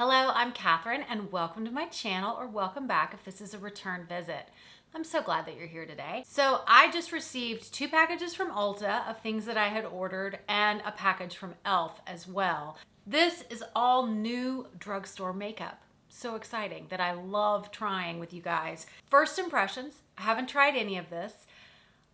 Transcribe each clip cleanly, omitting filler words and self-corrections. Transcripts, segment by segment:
Hello, I'm Catherine and welcome to my channel, or welcome back if this is a return visit. I'm so glad that you're here today. So I just received 2 packages from Ulta of things that I had ordered and a package from e.l.f. as well. This is all new drugstore makeup. So exciting that I love trying with you guys. First impressions, I haven't tried any of this.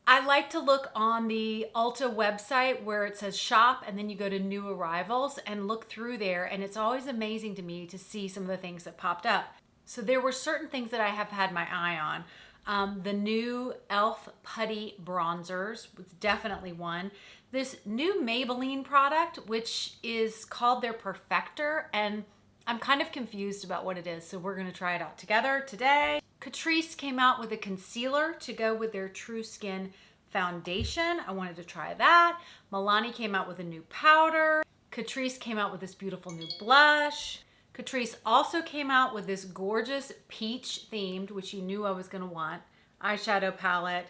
I like to look on the Ulta website where it says shop and then you go to new arrivals and look through there, and it's always amazing to me to see some of the things that popped up. So there were certain things that I have had my eye on. The new e.l.f. Putty bronzers was definitely one. This new Maybelline product, which is called their Perfector, and I'm kind of confused about what it is, so we're gonna try it out together today. Catrice came out with a concealer to go with their True Skin foundation. I wanted to try that. Milani came out with a new powder. Catrice came out with this beautiful new blush. Catrice also came out with this gorgeous peach themed, which you knew I was gonna want, eyeshadow palette.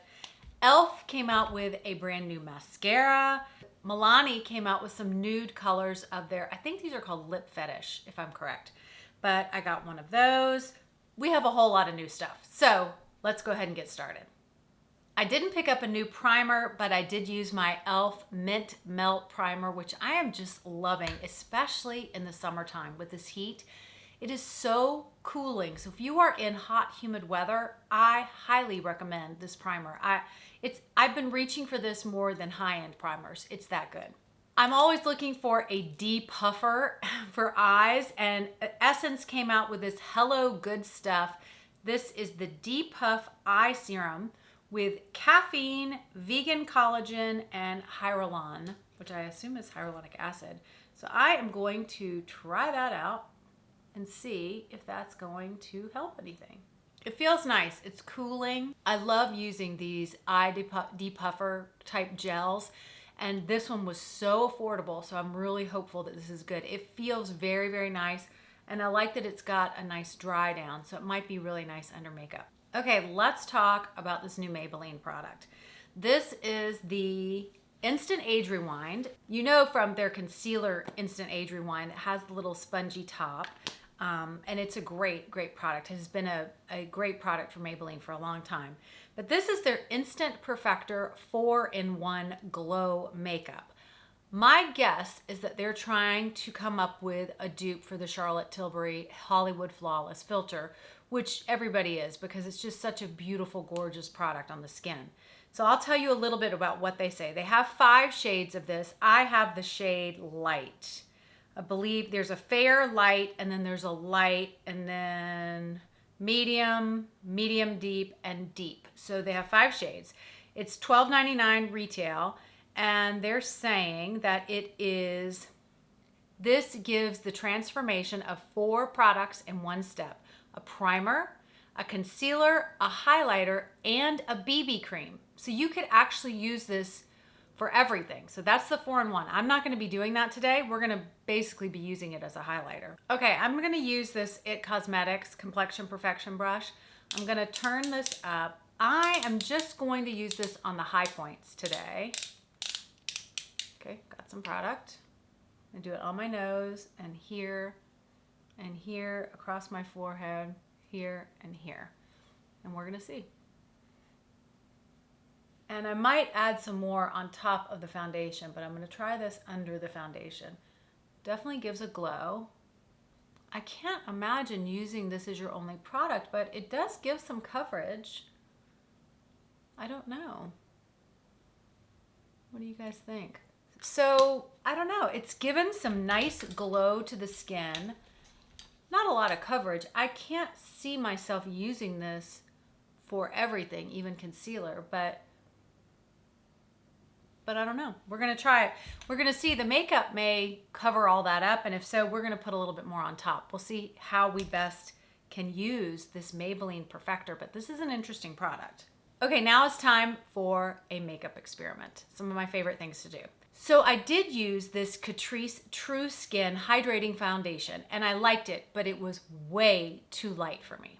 e.l.f. came out with a brand new mascara. Milani came out with some nude colors of their, I think these are called Lip Fetish, if I'm correct. But I got one of those. We have a whole lot of new stuff. So let's go ahead and get started. I didn't pick up a new primer, but I did use my e.l.f. Mint Melt Primer, which I am just loving, especially in the summertime with this heat. It is so cooling. So if you are in hot, humid weather, I highly recommend this primer. I've been reaching for this more than high-end primers. It's that good. I'm always looking for a depuffer for eyes, and Essence came out with this Hello Good Stuff. This is the Depuff Eye Serum with caffeine, vegan collagen, and hyaluron, which I assume is hyaluronic acid. So I am going to try that out and see if that's going to help anything. It feels nice. It's cooling. I love using these eye depuffer type gels, and this one was so affordable, so I'm really hopeful that this is good. It feels very, very nice, and I like that it's got a nice dry down, so it might be really nice under makeup. Okay, let's talk about this new Maybelline product. This is the Instant Age Rewind. You know from their concealer Instant Age Rewind, it has the little spongy top. And it's a great product. It has been a great product for Maybelline for a long time. But this is their Instant Perfector 4-in-1 Glow Makeup. My guess is that they're trying to come up with a dupe for the Charlotte Tilbury Hollywood Flawless filter, which everybody is, because it's just such a beautiful, gorgeous product on the skin. So I'll tell you a little bit about what they say. They have 5 shades of this. I have the shade Light. I believe there's a fair, light, and then there's a light, and then medium, medium deep, and deep. So they have 5 shades. It's $12.99 retail, and they're saying that this gives the transformation of 4 products in one step: a primer, a concealer, a highlighter, and a BB cream. So you could actually use this for everything. So that's the 4-in-1. I'm not gonna be doing that today. We're gonna basically be using it as a highlighter. Okay, I'm gonna use this IT Cosmetics Complexion Perfection brush. I'm gonna turn this up. I am just going to use this on the high points today. Okay, got some product. I'm gonna do it on my nose and here, across my forehead, here and here. And we're gonna see. And I might add some more on top of the foundation, but I'm gonna try this under the foundation. Definitely gives a glow. I can't imagine using this as your only product, but it does give some coverage. I don't know. What do you guys think? So, I don't know. It's given some nice glow to the skin. Not a lot of coverage. I can't see myself using this for everything, even concealer, but I don't know. We're gonna try it. We're gonna see. The makeup may cover all that up, and if so, we're gonna put a little bit more on top. We'll see how we best can use this Maybelline Perfector, but this is an interesting product. Okay, now it's time for a makeup experiment. Some of my favorite things to do. So I did use this Catrice True Skin Hydrating Foundation, and I liked it, but it was way too light for me.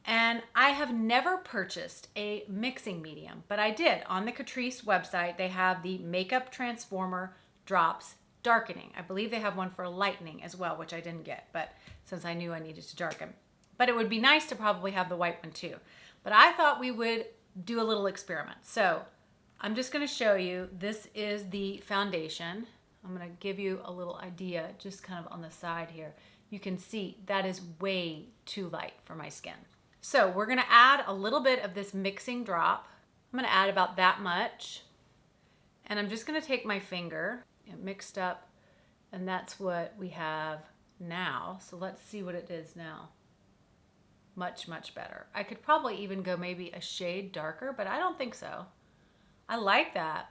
And I have never purchased a mixing medium, but I did. On the Catrice website, they have the Makeup Transformer Drops darkening. I believe they have one for lightening as well, which I didn't get, but since I knew I needed to darken. But it would be nice to probably have the white one too. But I thought we would do a little experiment. So I'm just gonna show you, this is the foundation. I'm gonna give you a little idea just kind of on the side here. You can see that is way too light for my skin. So we're gonna add a little bit of this mixing drop. I'm gonna add about that much. And I'm just gonna take my finger and mixed up, and that's what we have now. So let's see what it is now. Much, much better. I could probably even go maybe a shade darker, but I don't think so. I like that.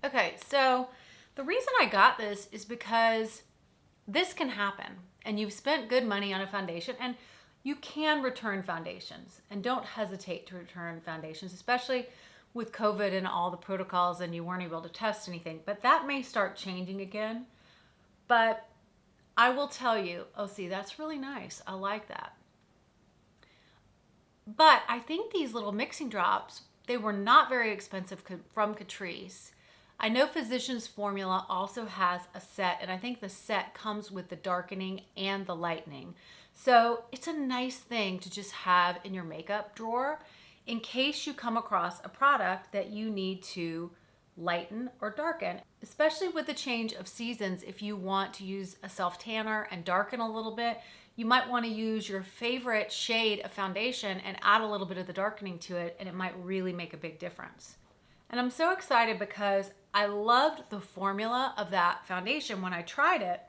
Okay, so the reason I got this is because this can happen, and you've spent good money on a foundation, and you can return foundations, and don't hesitate to return foundations, especially with COVID and all the protocols and you weren't able to test anything, but that may start changing again. But I will tell you, oh, see, that's really nice. I like that. But I think these little mixing drops, they were not very expensive from Catrice. I know Physicians Formula also has a set, and I think the set comes with the darkening and the lightening. So it's a nice thing to just have in your makeup drawer in case you come across a product that you need to lighten or darken, especially with the change of seasons. If you want to use a self-tanner and darken a little bit, you might want to use your favorite shade of foundation and add a little bit of the darkening to it, and it might really make a big difference. And I'm so excited because I loved the formula of that foundation when I tried it,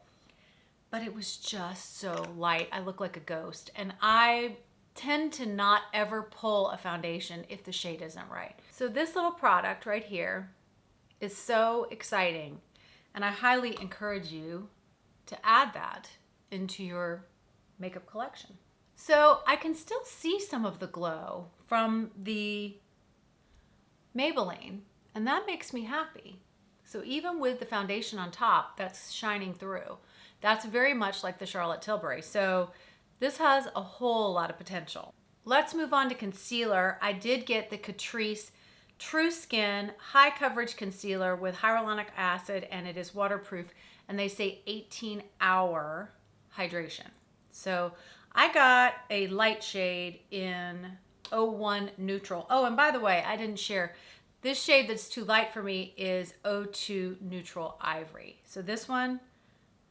but it was just so light. I look like a ghost, and I tend to not ever pull a foundation if the shade isn't right. So this little product right here is so exciting, and I highly encourage you to add that into your makeup collection. So I can still see some of the glow from the Maybelline, and that makes me happy. So even with the foundation on top that's shining through, that's very much like the Charlotte Tilbury. So this has a whole lot of potential. Let's move on to concealer. I did get the Catrice True Skin High Coverage Concealer with hyaluronic acid, and it is waterproof, and they say 18-hour hydration. So I got a light shade in 01 Neutral. Oh, and by the way, I didn't share, this shade that's too light for me is 02 Neutral Ivory. So this one,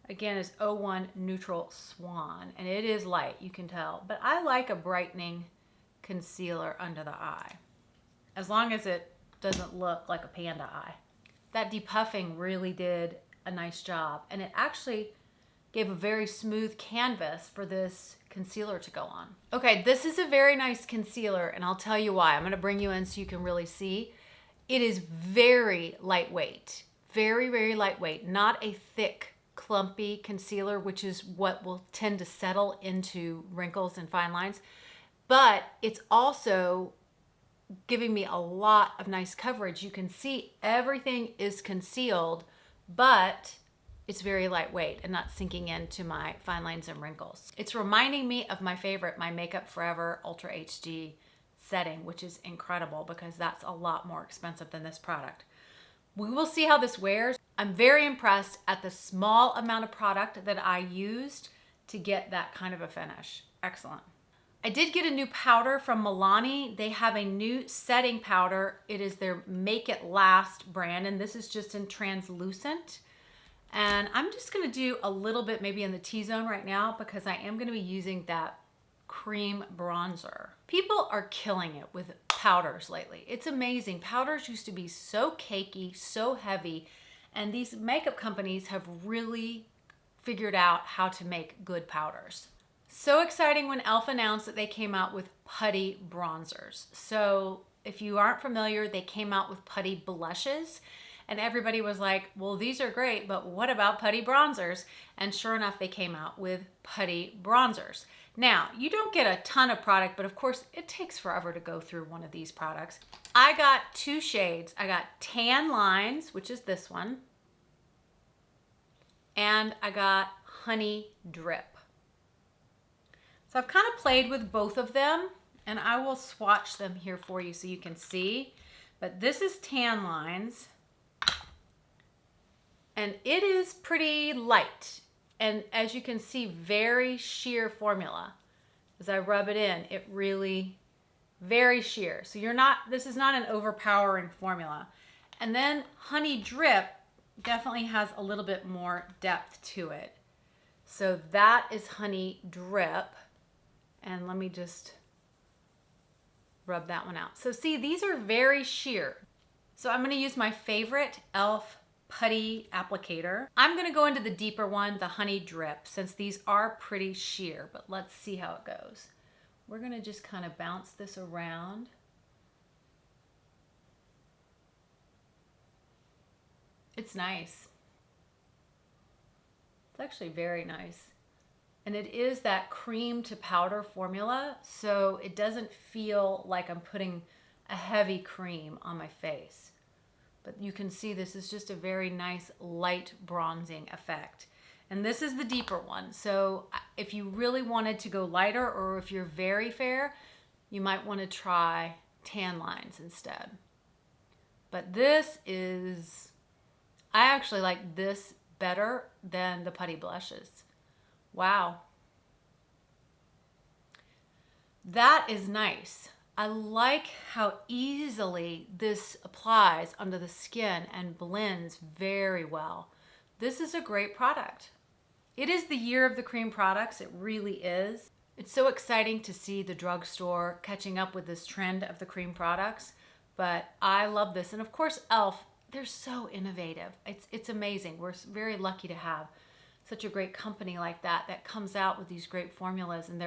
again, is 01 Neutral Swan, and it is light, you can tell. But I like a brightening concealer under the eye, as long as it doesn't look like a panda eye. That depuffing really did a nice job, and it actually gave a very smooth canvas for this concealer to go on. Okay, this is a very nice concealer, and I'll tell you why. I'm gonna bring you in so you can really see. It is very lightweight, very, very lightweight, not a thick, clumpy concealer, which is what will tend to settle into wrinkles and fine lines, but it's also giving me a lot of nice coverage. You can see everything is concealed, but it's very lightweight and not sinking into my fine lines and wrinkles. It's reminding me of my favorite, my Makeup Forever Ultra HD setting, which is incredible because that's a lot more expensive than this product. We will see how this wears. I'm very impressed at the small amount of product that I used to get that kind of a finish. Excellent. I did get a new powder from Milani. They have a new setting powder. It is their Make It Last brand, and this is just in translucent. And I'm just gonna do a little bit maybe in the T-zone right now because I am gonna be using that cream bronzer. People are killing it with powders lately. It's amazing. Powders used to be so cakey, so heavy, and these makeup companies have really figured out how to make good powders. So exciting when e.l.f. announced that they came out with Putty bronzers. So if you aren't familiar, they came out with Putty blushes, and everybody was like, well, these are great, but what about Putty bronzers? And sure enough, they came out with Putty bronzers. Now, you don't get a ton of product, but of course, it takes forever to go through one of these products. I got two shades. I got Tan Lines, which is this one, and I got Honey Drip. So I've kind of played with both of them, and I will swatch them here for you so you can see. But this is Tan Lines, and it is pretty light. And as you can see, very sheer formula. As I rub it in, it really, very sheer. So this is not an overpowering formula. And then Honey Drip definitely has a little bit more depth to it. So that is Honey Drip. And let me just rub that one out. So see, these are very sheer. So I'm going to use my favorite e.l.f. Putty applicator. I'm going to go into the deeper one, the Honey Drip, since these are pretty sheer, but let's see how it goes. We're going to just kind of bounce this around. It's nice. It's actually very nice. And it is that cream to powder formula, so it doesn't feel like I'm putting a heavy cream on my face. But you can see this is just a very nice light bronzing effect. And this is the deeper one. So if you really wanted to go lighter, or if you're very fair, you might want to try tan lines instead. But this is, I actually like this better than the Putty blushes. Wow. That is nice. I like how easily this applies under the skin and blends very well. This is a great product. It is the year of the cream products. It really is. It's so exciting to see the drugstore catching up with this trend of the cream products, but I love this. And of course, e.l.f., they're so innovative. It's amazing. We're very lucky to have such a great company like that comes out with these great formulas, and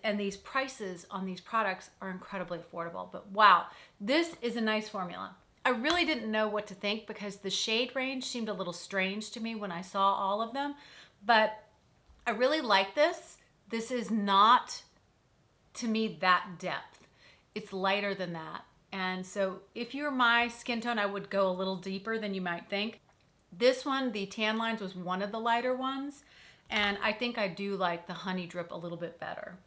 and these prices on these products are incredibly affordable. But wow, this is a nice formula. I really didn't know what to think because the shade range seemed a little strange to me when I saw all of them, but I really like this. This is not, to me, that depth. It's lighter than that. And so if you're my skin tone, I would go a little deeper than you might think. This one, the tan lines, was one of the lighter ones. And I think I do like the Honey Drip a little bit better.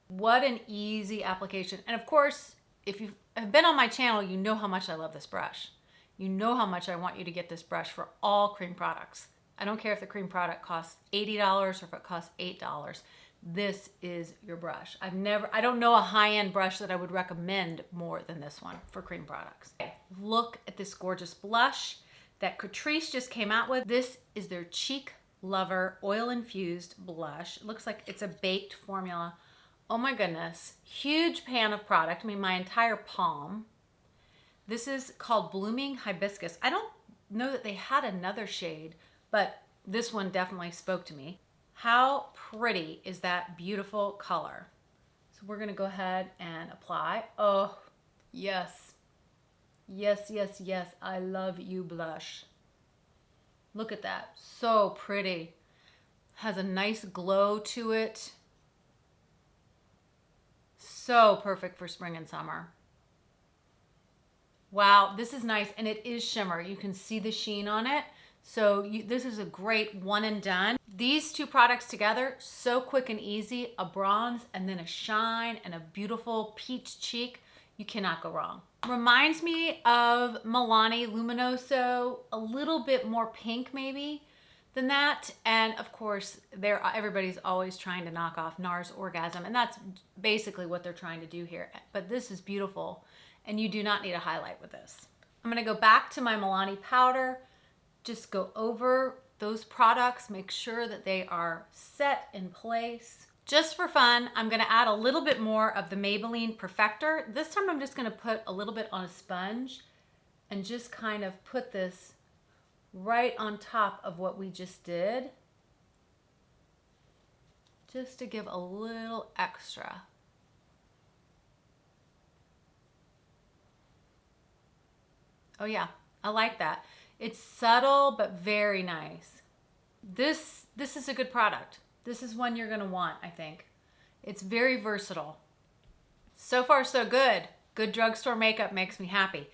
What an easy application. And of course, if you have been on my channel, you know how much I love this brush. You know how much I want you to get this brush for all cream products. I don't care if the cream product costs $80 or if it costs $8. This is your brush. I don't know a high-end brush that I would recommend more than this one for cream products. Okay, look at this gorgeous blush that Catrice just came out with. This is their Cheek Lover Oil Infused Blush. It looks like it's a baked formula. Oh my goodness. Huge pan of product. I mean, my entire palm. This is called Blooming Hibiscus. I don't know that they had another shade, but this one definitely spoke to me. How pretty is that beautiful color? So we're gonna go ahead and apply. Oh, yes. Yes, yes, yes. I love you, blush. Look at that. So pretty. Has a nice glow to it. So perfect for spring and summer. Wow, this is nice, and it is shimmer. You can see the sheen on it. So this is a great one and done. These two products together, so quick and easy. A bronze and then a shine and a beautiful peach cheek. You cannot go wrong. Reminds me of Milani Luminoso, a little bit more pink maybe than that. And of course, everybody's always trying to knock off NARS Orgasm, and that's basically what they're trying to do here. But this is beautiful, and you do not need a highlight with this. I'm gonna go back to my Milani powder, just go over those products, make sure that they are set in place. Just for fun, I'm gonna add a little bit more of the Maybelline Perfector. This time I'm just gonna put a little bit on a sponge and just kind of put this right on top of what we just did, just to give a little extra. Oh yeah, I like that. It's subtle, but very nice. This is a good product. This is one you're gonna want, I think. It's very versatile. So far, so good. Good drugstore makeup makes me happy.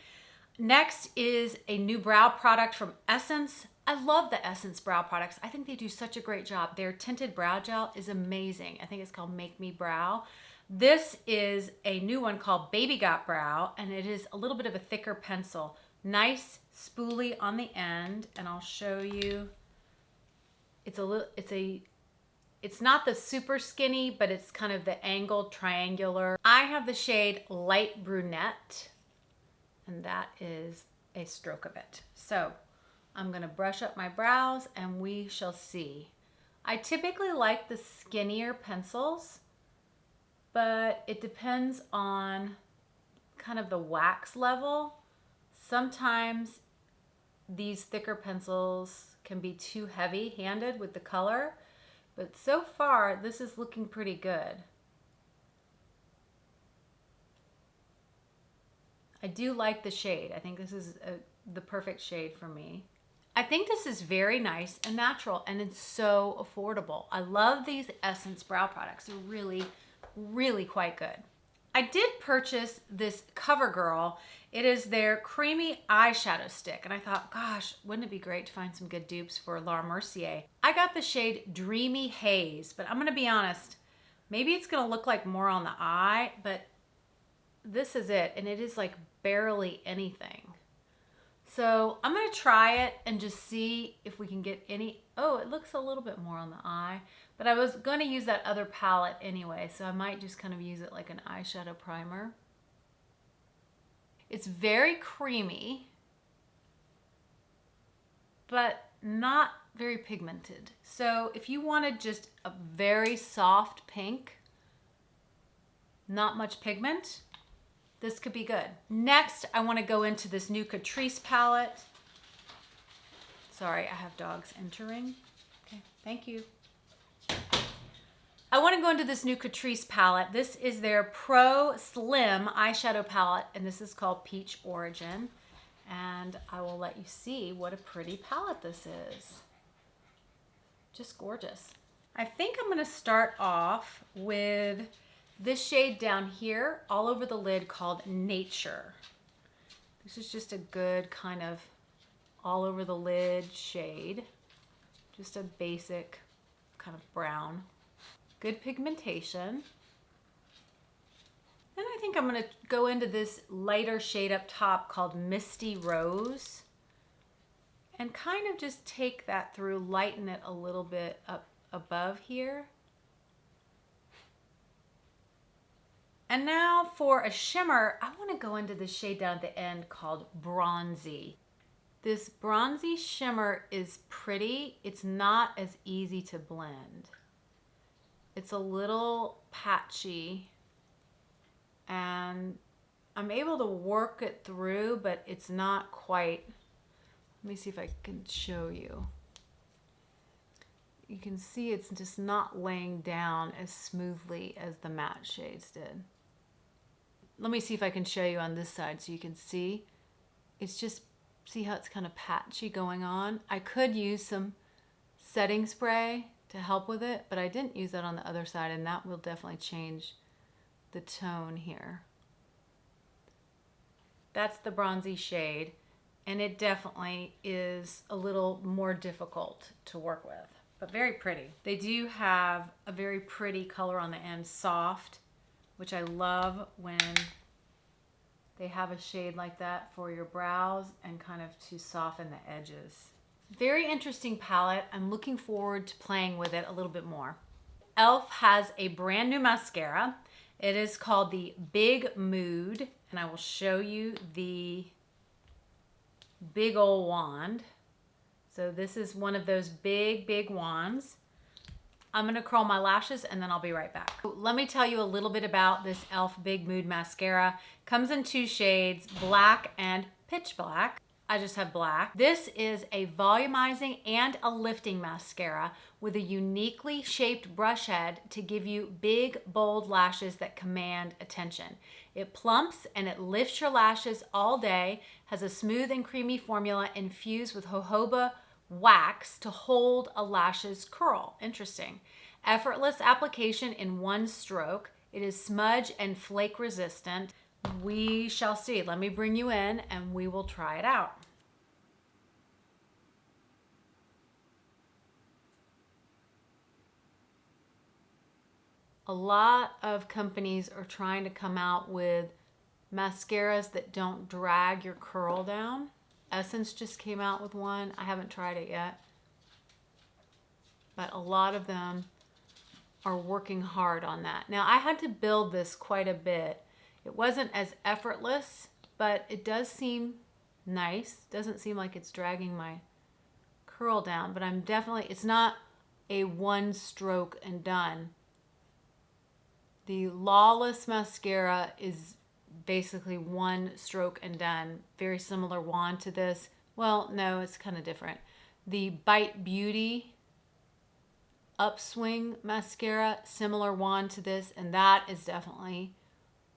Next is a new brow product from Essence. I love the Essence brow products. I think they do such a great job. Their tinted brow gel is amazing. I think it's called Make Me Brow. This is a new one called Baby Got Brow, and it is a little bit of a thicker pencil. nice spoolie on the end, and I'll show you. It's not the super skinny, but it's kind of the angled triangular. I have the shade Light Brunette, and that is a stroke of it. So I'm gonna brush up my brows and we shall see. I typically like the skinnier pencils, but it depends on kind of the wax level. Sometimes these thicker pencils can be too heavy-handed with the color, but so far this is looking pretty good. I do like the shade. I think this is the perfect shade for me. I think this is very nice and natural, and it's so affordable. I love these Essence brow products. They're really, really quite good. I did purchase this CoverGirl. It is their creamy eyeshadow stick, and I thought, gosh, wouldn't it be great to find some good dupes for Laura Mercier? I got the shade Dreamy Haze, but I'm gonna be honest, maybe it's gonna look like more on the eye, but this is it, and it is like barely anything. So I'm gonna try it and just see if we can get any, oh, it looks a little bit more on the eye, but I was gonna use that other palette anyway, so I might just kind of use it like an eyeshadow primer. It's very creamy, but not very pigmented. So if you wanted just a very soft pink, not much pigment, this could be good. Next, I want to go into this new Catrice palette. Sorry, I have dogs entering. Okay, thank you. I want to go into this new Catrice palette. This is their Pro Slim eyeshadow palette, and this is called Peach Origin. And I will let you see what a pretty palette this is. Just gorgeous. I think I'm going to start off with this shade down here, all over the lid, called Nature. This is just a good kind of all over the lid shade. Just a basic kind of brown. Good pigmentation. Then I think I'm gonna go into this lighter shade up top called Misty Rose and kind of just take that through, lighten it a little bit up above here. And now for a shimmer, I want to go into this shade down at the end called Bronzy. This bronzy shimmer is pretty. It's not as easy to blend. It's a little patchy, and I'm able to work it through, but it's not quite. Let me see if I can show you. You can see it's just not laying down as smoothly as the matte shades did. Let me see if I can show you on this side so you can see. It's just, see how it's kind of patchy going on? I could use some setting spray to help with it, but I didn't use that on the other side, and that will definitely change the tone here. That's the bronzy shade, and it definitely is a little more difficult to work with, but very pretty. They do have a very pretty color on the end, soft, which I love when they have a shade like that for your brows and kind of to soften the edges. Very interesting palette. I'm looking forward to playing with it a little bit more. e.l.f. has a brand new mascara. It is called the Big Mood, and I will show you the big old wand. So this is one of those big wands. I'm gonna curl my lashes and then I'll be right back. Let me tell you a little bit about this e.l.f. Big Mood Mascara. Comes in two shades, black and pitch black. I just have black. This is a volumizing and a lifting mascara with a uniquely shaped brush head to give you big, bold lashes that command attention. It plumps and it lifts your lashes all day, has a smooth and creamy formula infused with jojoba wax to hold a lash's curl. Interesting. Effortless application in one stroke. It is smudge and flake resistant. We shall see. Let me bring you in and we will try it out. A lot of companies are trying to come out with mascaras that don't drag your curl down. Essence just came out with one. I haven't tried it yet. But a lot of them are working hard on that. Now, I had to build this quite a bit. It wasn't as effortless, but it does seem nice. Doesn't seem like it's dragging my curl down, but I'm definitely, it's not a one stroke and done. The Lawless mascara is basically one stroke and done. Very similar wand to this. Well, no, it's kind of different. The Bite Beauty Upswing mascara, similar wand to this, and that is definitely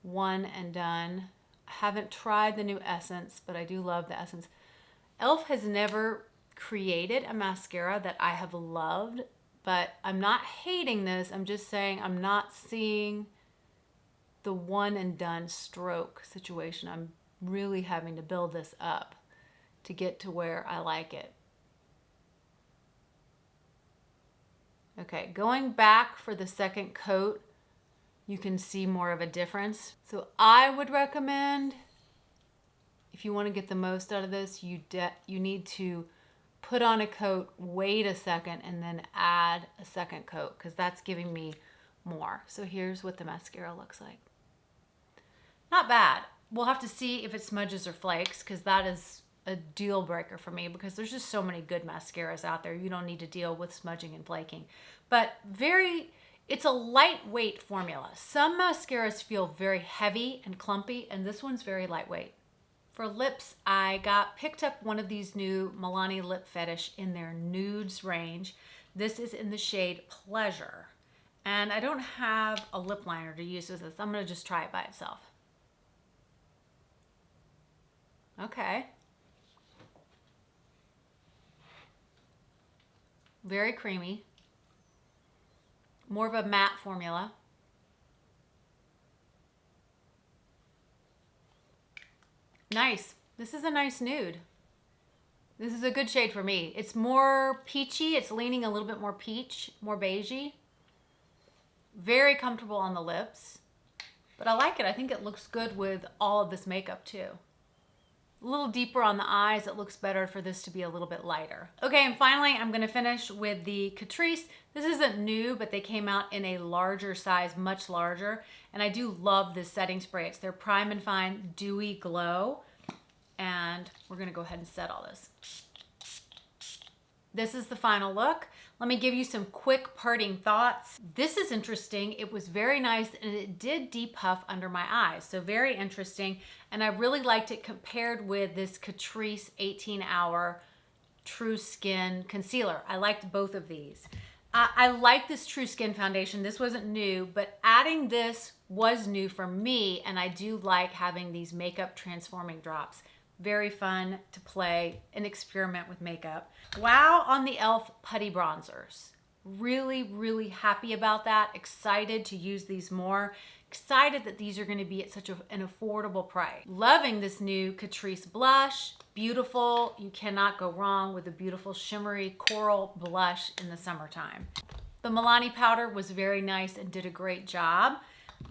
one and done. I haven't tried the new Essence, but I do love the Essence. e.l.f. has never created a mascara that I have loved, but I'm not hating this. I'm just saying I'm not seeing the one and done stroke situation. I'm really having to build this up to get to where I like it. Okay, going back for the second coat, you can see more of a difference. So I would recommend, if you want to get the most out of this, you need to put on a coat, wait a second, and then add a second coat, because that's giving me more. So here's what the mascara looks like. Not bad. We'll have to see if it smudges or flakes, because that is a deal breaker for me, because there's just so many good mascaras out there. You don't need to deal with smudging and flaking. But it's a lightweight formula. Some mascaras feel very heavy and clumpy, and this one's very lightweight. For lips, I picked up one of these new Milani Lip Fetish in their nudes range. This is in the shade Pleasure. And I don't have a lip liner to use with this. I'm gonna just try it by itself. Okay. Very creamy. More of a matte formula. Nice. This is a nice nude. This is a good shade for me. It's more peachy. It's leaning a little bit more peach, more beigey. Very comfortable on the lips. But I like it. I think it looks good with all of this makeup too. A little deeper on the eyes. It looks better for this to be a little bit lighter. Okay, and finally, I'm gonna finish with the Catrice. This isn't new, but they came out in a larger size, much larger. And I do love this setting spray. It's their Prime and Fine Dewy Glow. And we're gonna go ahead and set all this. This is the final look. Let me give you some quick parting thoughts. This is interesting. It was very nice, and it did depuff under my eyes. So very interesting. And I really liked it compared with this Catrice 18-Hour True Skin Concealer. I liked both of these. I like this True Skin foundation. This wasn't new, but adding this was new for me, and I do like having these makeup transforming drops. Very fun to play and experiment with makeup. Wow on the e.l.f. Putty Bronzers. Really, really happy about that. Excited to use these more. Excited that these are gonna be at such an affordable price. Loving this new Catrice blush. Beautiful. You cannot go wrong with a beautiful shimmery coral blush in the summertime. The Milani powder was very nice and did a great job.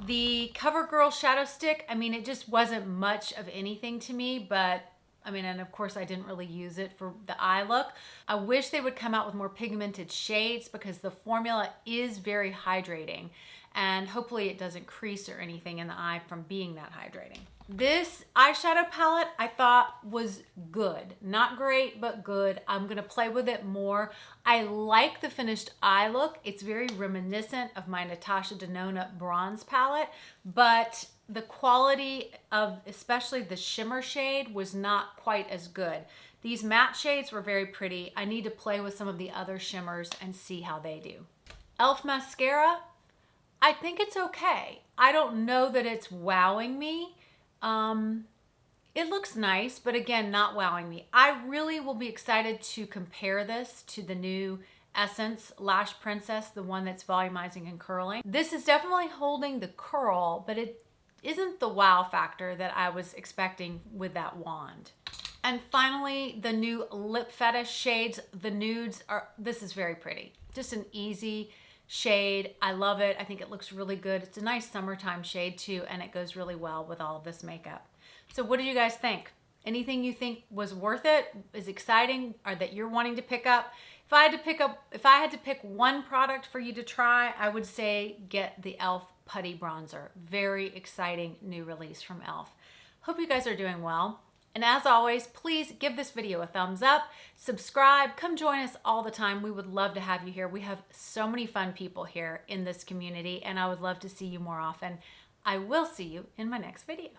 The CoverGirl shadow stick, I mean, it just wasn't much of anything to me, but I mean, and of course I didn't really use it for the eye look. I wish they would come out with more pigmented shades, because the formula is very hydrating, and hopefully it doesn't crease or anything in the eye from being that hydrating. This eyeshadow palette I thought was good. Not great, but good. I'm gonna play with it more. I like the finished eye look. It's very reminiscent of my Natasha Denona bronze palette, but the quality of especially the shimmer shade was not quite as good. These matte shades were very pretty. I need to play with some of the other shimmers and see how they do. e.l.f. mascara, I think it's okay. I don't know that it's wowing me. It looks nice, but again, not wowing me. I really will be excited to compare this to the new Essence Lash Princess, the one that's volumizing and curling. This is definitely holding the curl, but it isn't the wow factor that I was expecting with that wand. And finally, the new Lip Fetish shades, the nudes this is very pretty. Just an easy shade. I love it. I think it looks really good. It's a nice summertime shade too, and it goes really well with all of this makeup. So what do you guys think? Anything you think was worth it, is exciting, or that you're wanting to pick up. If I had to pick one product for you to try, I would say get the e.l.f. Putty Bronzer. Very exciting new release from e.l.f. Hope you guys are doing well. And as always, please give this video a thumbs up, subscribe, come join us all the time. We would love to have you here. We have so many fun people here in this community, and I would love to see you more often. I will see you in my next video.